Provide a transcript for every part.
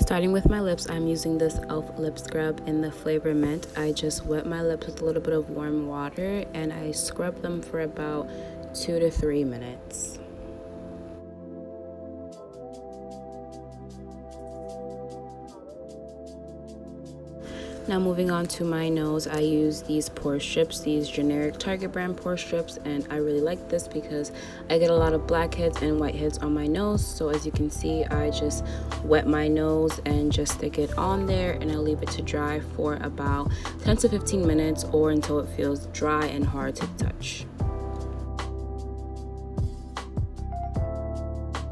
Starting with my lips, I'm using this e.l.f. lip scrub in the flavor mint. I just wet my lips with a little bit of warm water and I scrub them for about 2 to 3 minutes. Now moving on to my nose, I use these pore strips, these generic Target brand pore strips, and I really like this because I get a lot of blackheads and whiteheads on my nose. So as you can see, I just wet my nose and just stick it on there, and I leave it to dry for about 10 to 15 minutes or until it feels dry and hard to touch.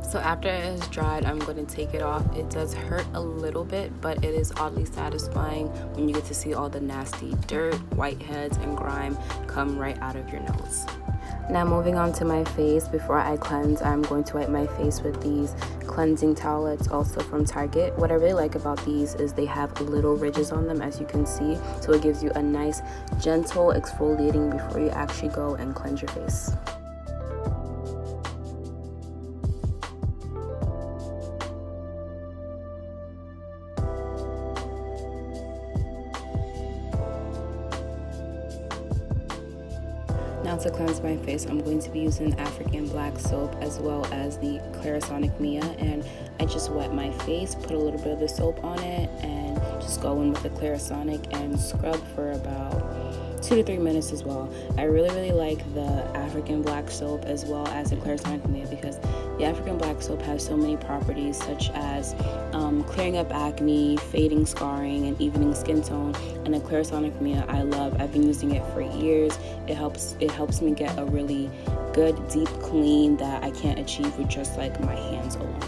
So after it is dried, I'm going to take it off. It does hurt a little bit, but it is oddly satisfying when you get to see all the nasty dirt, whiteheads, and grime come right out of your nose. Now moving on to my face, before I cleanse, I'm going to wipe my face with these cleansing towelettes, also from Target. What I really like about these is they have little ridges on them, as you can see, so it gives you a nice gentle exfoliating before you actually go and cleanse your face. Now to cleanse my face, I'm going to be using African black soap as well as the Clarisonic Mia, and I just wet my face, put a little bit of the soap on it, and just go in with the Clarisonic and scrub for about 2 to 3 minutes as well. I really like the African black soap as well as the Clarisonic Mia because the African black soap has so many properties such as clearing up acne, fading scarring, and evening skin tone. And the Clarisonic Mia I love. I've been using it for years. It helps me get a really good deep clean that I can't achieve with just like my hands alone.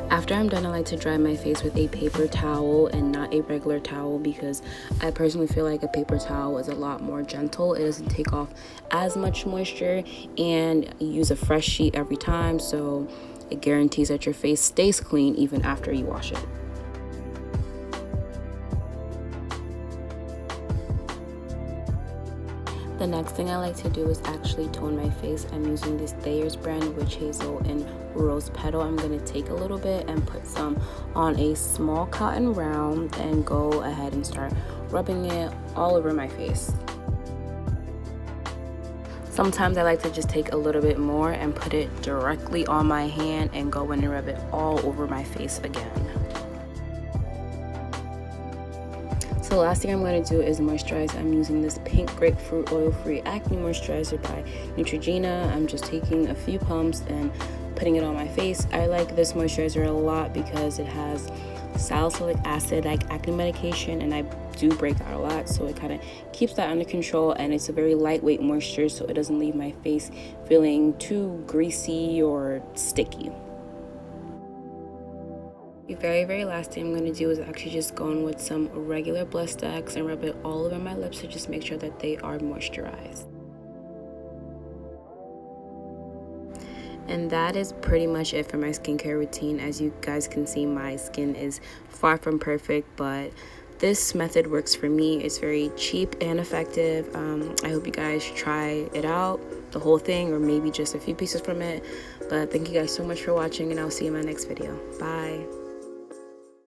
After I'm done, I like to dry my face with a paper towel and not a regular towel because I personally feel like a paper towel is a lot more gentle. It doesn't take off as much moisture, and you use a fresh sheet every time, so it guarantees that your face stays clean even after you wash it. The next thing I like to do is actually tone my face. I'm using this Thayer's brand Witch-hazel and Rose Petal. I'm going to take a little bit and put some on a small cotton round and go ahead and start rubbing it all over my face. Sometimes I like to just take a little bit more and put it directly on my hand and go in and rub it all over my face again. So the last thing I'm going to do is moisturize. I'm using this pink grapefruit oil-free acne moisturizer by Neutrogena. I'm just taking a few pumps and putting it on my face. I like this moisturizer a lot because it has salicylic acid like acne medication, and I do break out a lot, so it kind of keeps that under control, and it's a very lightweight moisture, so it doesn't leave my face feeling too greasy or sticky. The very last thing I'm going to do is actually just go in with some regular Blistex and rub it all over my lips to just make sure that they are moisturized. And that is pretty much it for my skincare routine. As you guys can see, my skin is far from perfect, but this method works for me. It's very cheap and effective. I hope you guys try it out, the whole thing, or maybe just a few pieces from it. But thank you guys so much for watching, and I'll see you in my next video. Bye.